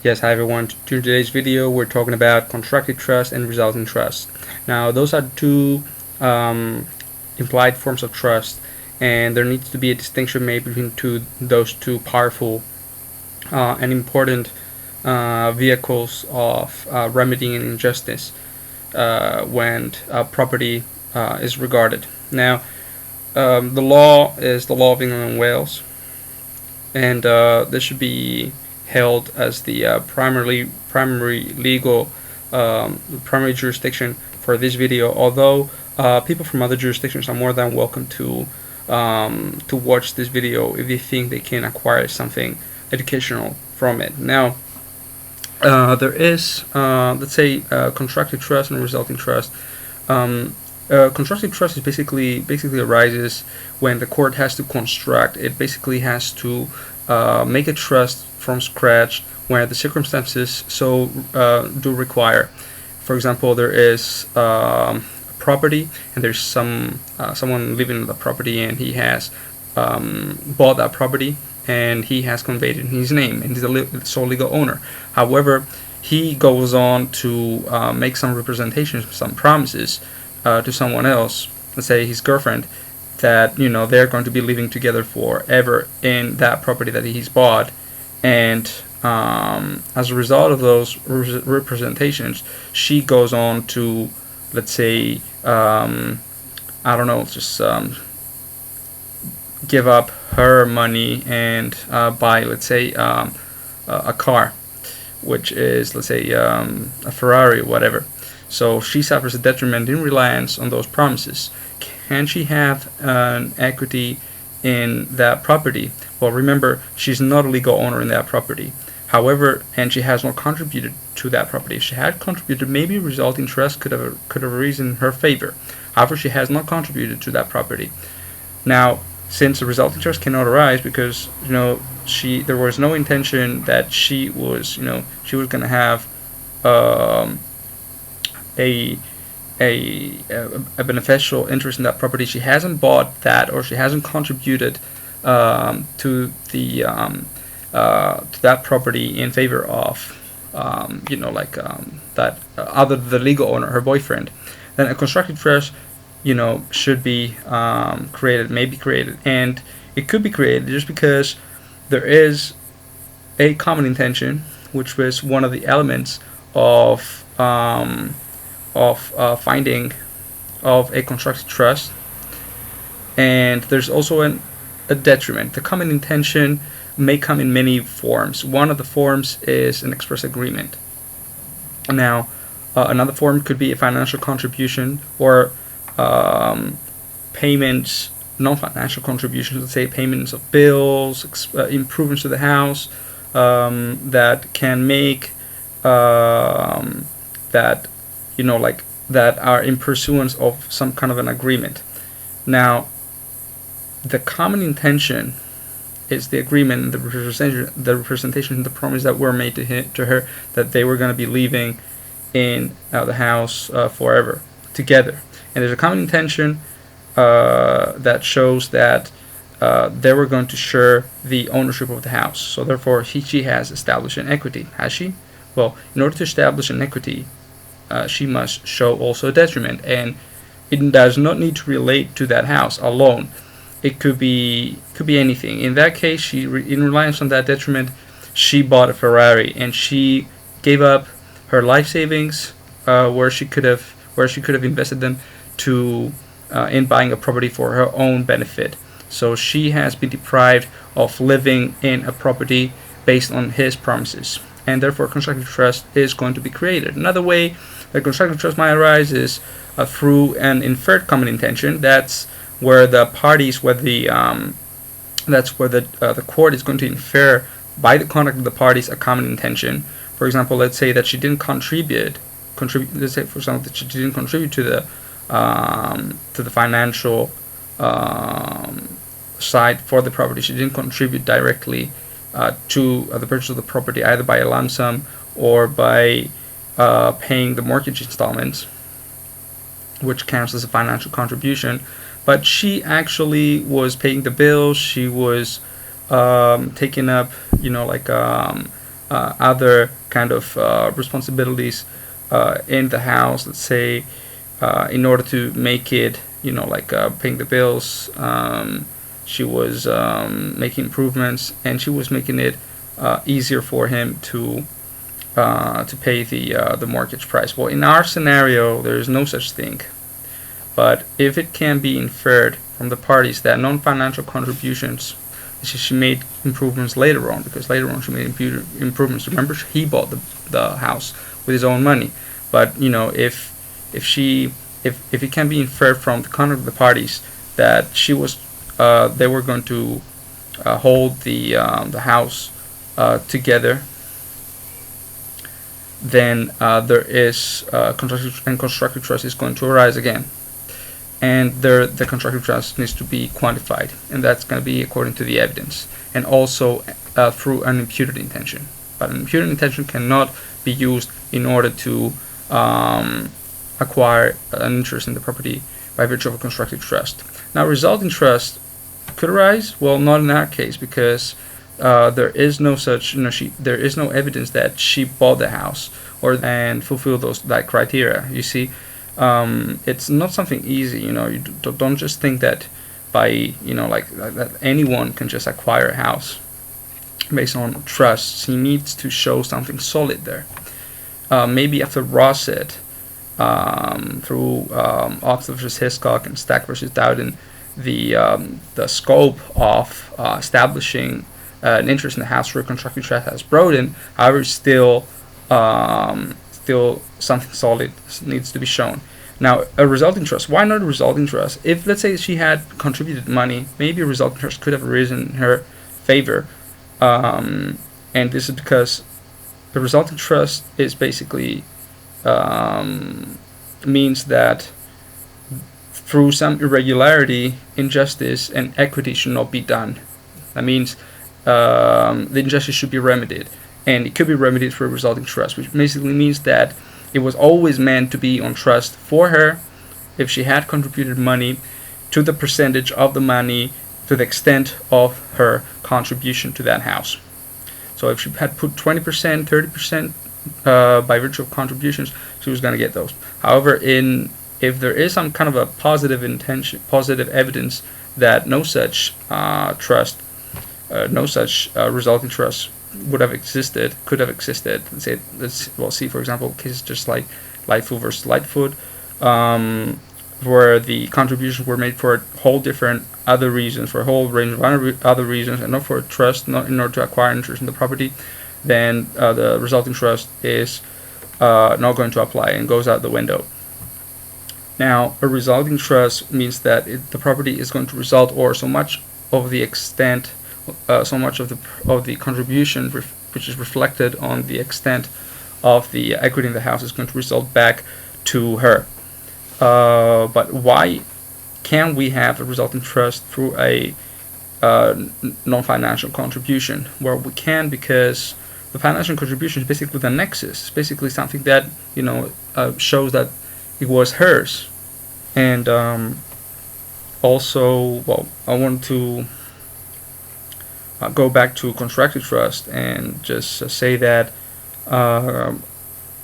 Yes, hi everyone. To today's video, we're talking about constructive trust and resulting trust. Now, those are two um, implied forms of trust, and there needs to be a distinction made between those two powerful and important vehicles of remedying an injustice when property is regarded. Now, the law is the law of England and Wales, and this should be held as the primary legal primary jurisdiction for this video. Although people from other jurisdictions are more than welcome to watch this video if they think they can acquire something educational from it. Now, there is, let's say, constructive trust and resulting trust. Constructive trust is basically arises when the court has to construct. It basically has to make a trust from scratch where the circumstances so do require. For example, there is a property and there's someone living in the property, and he has bought that property and he has conveyed it in his name and he's the sole legal owner. However, he goes on to make some representations, some promises to someone else, let's say his girlfriend, that they're going to be living together forever in that property that he's bought, and as a result of those representations, she goes on to, let's say, I don't know, just give up her money and buy, let's say, a car, which is, let's say, a Ferrari or whatever. So she suffers a detriment in reliance on those promises. Can she have an equity in that property? Well, remember, she's not a legal owner in that property. However, and she has not contributed to that property. If she had contributed, maybe resulting trust could have arisen in her favor. However, she has not contributed to that property. Now, since the resulting trust cannot arise because there was no intention that she was going to have a beneficial interest in that property. She hasn't bought that, or she hasn't contributed to that property in favor of that other the legal owner, her boyfriend. Then a constructive trust should be created, may be created, and it could be created just because there is a common intention, which was one of the elements of finding of a constructive trust, and there's also a detriment. The common intention may come in many forms. One of the forms is an express agreement. Now, another form could be a financial contribution, or payments, non-financial contributions, let's say payments of bills, improvements to the house, that can make that that are in pursuance of some kind of an agreement. Now, the common intention is the agreement, the representation, the promise that were made to her that they were going to be living in the house forever together. And there's a common intention that shows that they were going to share the ownership of the house. So therefore, she has established an equity. Has she? Well, in order to establish an equity, she must show also a detriment, and it does not need to relate to that house alone. It could be anything. In that case, in reliance on that detriment, she bought a Ferrari, and she gave up her life savings, where she could have invested them to in buying a property for her own benefit. So she has been deprived of living in a property based on his promises, and therefore constructive trust is going to be created. Another way that constructive trust might arise is through an inferred common intention. That's where the parties, the court is going to infer by the conduct of the parties a common intention. For example, let's say that she didn't contribute. Let's say, for example, that she didn't contribute to the financial side for the property. She didn't contribute directly to the purchase of the property, either by a lump sum or by paying the mortgage installments, which counts as a financial contribution. But she actually was paying the bills. She was taking up, other kind of responsibilities in the house. Let's say in order to make it, like paying the bills. She was making improvements, and she was making it easier for him to pay the mortgage price. Well, in our scenario, there is no such thing. But if it can be inferred from the parties that non-financial contributions, she made improvements later on, because later on she made improvements. Remember, he bought the house with his own money. But if it can be inferred from the conduct of the parties that they were going to hold the house together, then there is constructive trust is going to arise again, and the constructive trust needs to be quantified, and that's going to be according to the evidence, and also through an imputed intention. But an imputed intention cannot be used in order to acquire an interest in the property by virtue of a constructive trust. Now, resulting trust could arise. Well, not in our case, because there is no such, there is no evidence that she bought the house and fulfilled that criteria. You see, it's not something easy. You don't just think that by that anyone can just acquire a house based on trust. He needs to show something solid there. Maybe after Rosset, through Oxford versus Hiscock and Stack versus Dowden, the scope of establishing an interest in the house through a constructive trust has broadened. However, still something solid needs to be shown. Now, a resulting trust. Why not a resulting trust? If, let's say, she had contributed money, maybe a resulting trust could have arisen in her favor. And this is because the resulting trust is basically means that through some irregularity, injustice, and equity should not be done. That means the injustice should be remedied, and it could be remedied through a resulting trust, which basically means that it was always meant to be on trust for her if she had contributed money to the percentage of the money to the extent of her contribution to that house. So if she had put 20%, 30% by virtue of contributions, she was going to get those. However, if there is some kind of a positive evidence that no such trust, no such resulting trust could have existed. Let's see, for example, cases just like Lightfoot versus Lightfoot, where the contributions were made for a whole different other reasons, for a whole range of other reasons, and not for a trust, not in order to acquire interest in the property. Then the resulting trust is not going to apply and goes out the window. Now, a resulting trust means that the property is going to result, or so much of the extent, so much of the contribution which is reflected on the extent of the equity in the house is going to result back to her. But why can we have a resulting trust through a non-financial contribution? Well, we can, because the financial contribution is basically the nexus. It's basically something that shows that it was hers. And also, well, I want to go back to constructive trust and just say that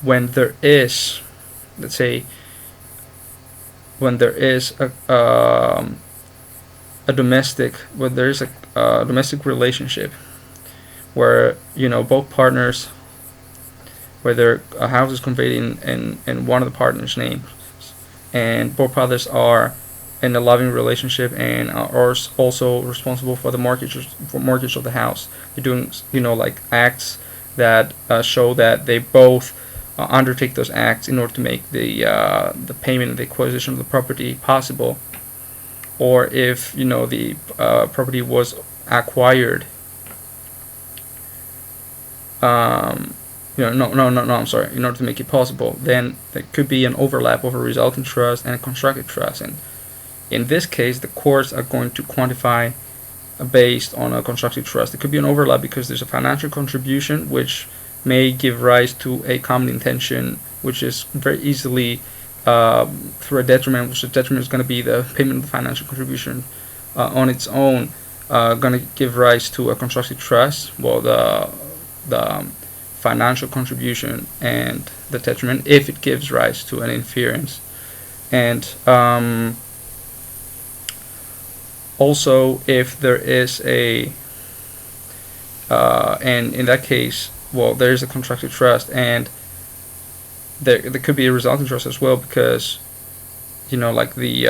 when there is, let's say, when there is a domestic relationship where both partners, whether a house is conveyed in one of the partners' names, and both brothers are in a loving relationship and are also responsible for the mortgage of the house. They're doing like acts that show that they both undertake those acts in order to make the payment and the acquisition of the property possible. Or if the property was acquired, I'm sorry, in order to make it possible, then there could be an overlap of a resulting trust and a constructive trust. And in this case, the courts are going to quantify based on a constructive trust. It could be an overlap because there's a financial contribution which may give rise to a common intention, which is very easily through a detriment, which the detriment is going to be the payment of the financial contribution on its own, going to give rise to a constructive trust. Well, financial contribution and the detriment if it gives rise to an inference. And also, if there is a and in that case, well, there is a constructive trust, and there could be a resulting trust as well, because like the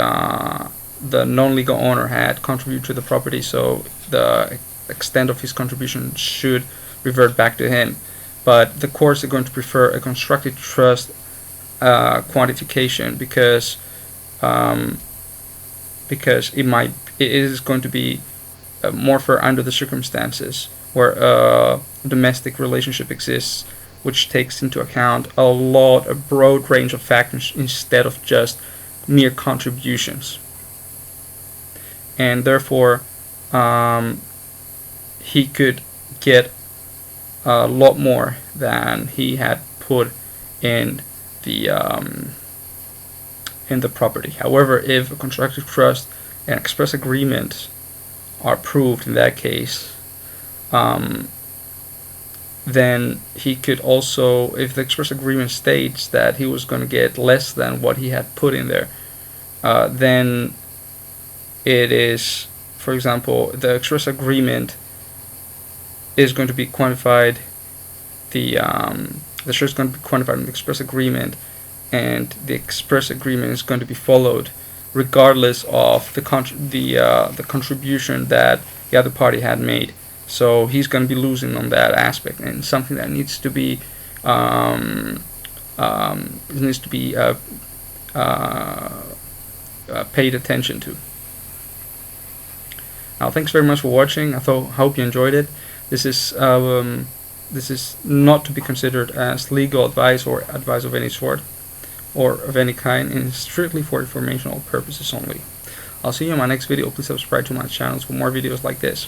non-legal owner had contributed to the property, so the extent of his contribution should revert back to him. But the courts are going to prefer a constructive trust quantification, because it is going to be more fair under the circumstances where a domestic relationship exists, which takes into account a broad range of factors instead of just mere contributions. And therefore, he could get a lot more than he had put in the property. However, if a constructive trust and express agreement are proved in that case, then he could also, if the express agreement states that he was going to get less than what he had put in there, then it is, for example, the express agreement is going to be quantified, the share is going to be quantified in the express agreement, and the express agreement is going to be followed regardless of the contribution that the other party had made. So he's going to be losing on that aspect, and something that needs to be paid attention to. Now, thanks very much for watching. I hope you enjoyed it. This is not to be considered as legal advice or advice of any sort or of any kind, and it's strictly for informational purposes only. I'll see you in my next video. Please subscribe to my channel for more videos like this.